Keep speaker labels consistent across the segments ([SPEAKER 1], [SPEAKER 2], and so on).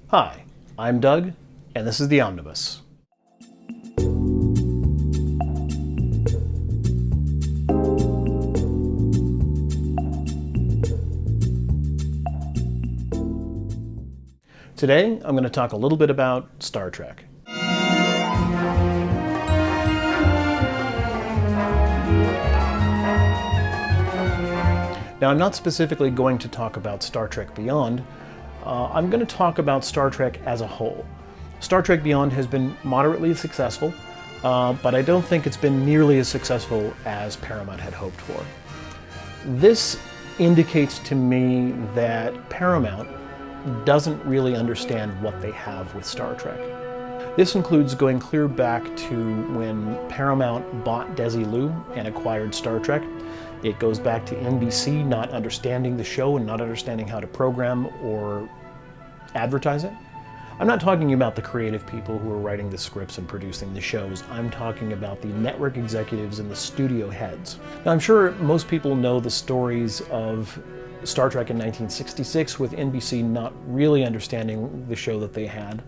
[SPEAKER 1] Hi, I'm Doug, and this is the Omnibus. Today, I'm going to talk a little bit about Star Trek. Now, I'm not specifically going to talk about Star Trek Beyond. I'm going to talk about Star Trek as a whole. Star Trek Beyond has been moderately successful, but I don't think it's been nearly as successful as Paramount had hoped for. This indicates to me that Paramount doesn't really understand what they have with Star Trek. This includes going clear back to when Paramount bought Desilu and acquired Star Trek. It goes back to NBC not understanding the show and not understanding how to program or advertise it. I'm not talking about the creative people who are writing the scripts and producing the shows. I'm talking about the network executives and the studio heads. Now, I'm sure most people know the stories of Star Trek in 1966 with NBC not really understanding the show that they had.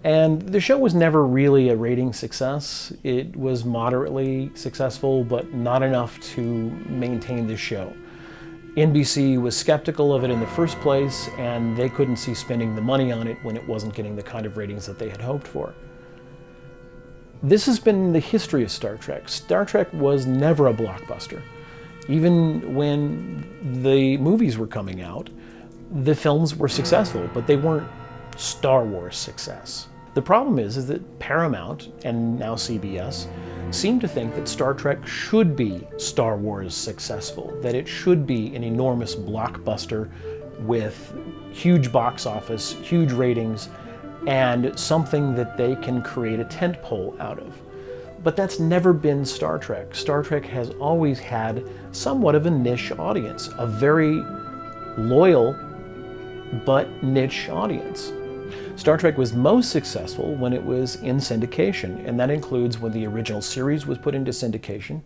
[SPEAKER 1] And the show was never really a rating success. It was moderately successful, but not enough to maintain the show. NBC was skeptical of it in the first place, and they couldn't see spending the money on it when it wasn't getting the kind of ratings that they had hoped for. This has been the history of Star Trek. Star Trek was never a blockbuster. Even when the movies were coming out, the films were successful, but they weren't Star Wars success. The problem is that Paramount, and now CBS, seem to think that Star Trek should be Star Wars successful, that it should be an enormous blockbuster with huge box office, huge ratings, and something that they can create a tentpole out of. But that's never been Star Trek. Star Trek has always had somewhat of a niche audience, a very loyal but niche audience. Star Trek was most successful when it was in syndication, and that includes when the original series was put into syndication,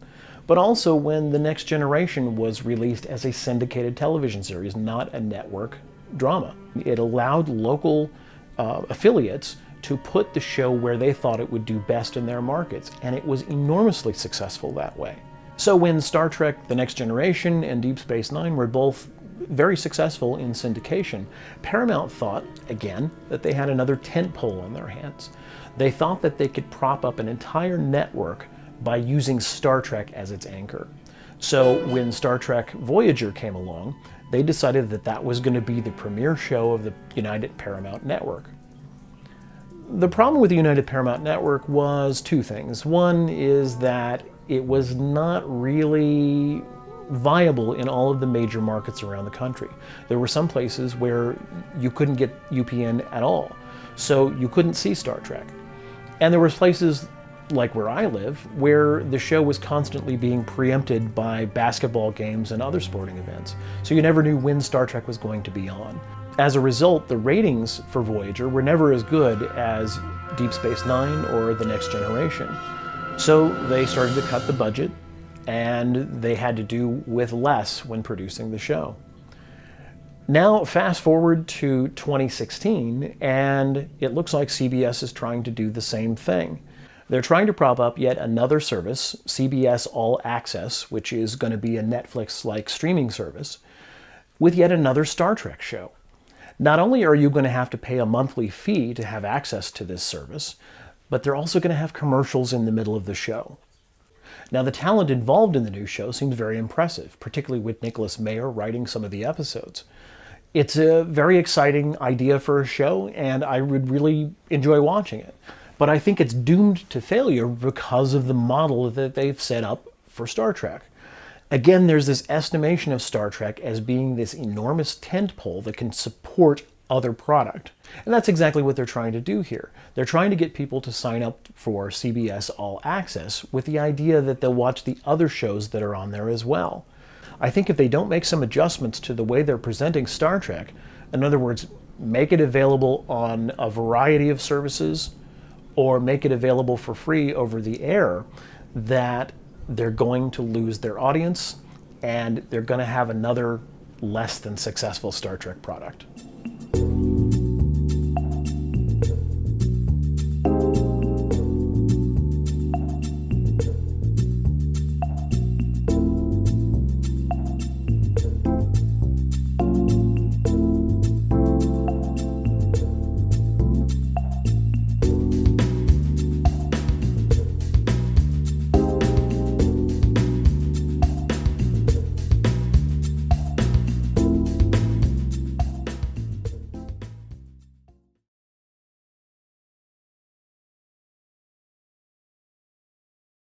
[SPEAKER 1] but also when The Next Generation was released as a syndicated television series, not a network drama. It allowed local affiliates to put the show where they thought it would do best in their markets, and it was enormously successful that way. So when Star Trek The Next Generation and Deep Space Nine were both very successful in syndication, Paramount thought, again, that they had another tentpole on their hands. They thought that they could prop up an entire network by using Star Trek as its anchor. So when Star Trek Voyager came along, they decided that that was going to be the premiere show of the United Paramount Network. The problem with the United Paramount Network was two things. One is that it was not really viable in all of the major markets around the country. There were some places where you couldn't get UPN at all, so you couldn't see Star Trek. And there were places like where I live where the show was constantly being preempted by basketball games and other sporting events, so you never knew when Star Trek was going to be on. As a result, the ratings for Voyager were never as good as Deep Space Nine or The Next Generation. So they started to cut the budget, and they had to do with less when producing the show. Now, fast forward to 2016, and it looks like CBS is trying to do the same thing. They're trying to prop up yet another service, CBS All Access, which is going to be a Netflix-like streaming service, with yet another Star Trek show. Not only are you going to have to pay a monthly fee to have access to this service, but they're also going to have commercials in the middle of the show. Now, the talent involved in the new show seems very impressive, particularly with Nicholas Meyer writing some of the episodes. It's a very exciting idea for a show, and I would really enjoy watching it. But I think it's doomed to failure because of the model that they've set up for Star Trek. Again, there's this estimation of Star Trek as being this enormous tentpole that can support other product. And that's exactly what they're trying to do here. They're trying to get people to sign up for CBS All Access with the idea that they'll watch the other shows that are on there as well. I think if they don't make some adjustments to the way they're presenting Star Trek, in other words, make it available on a variety of services or make it available for free over the air, that they're going to lose their audience and they're going to have another less than successful Star Trek product.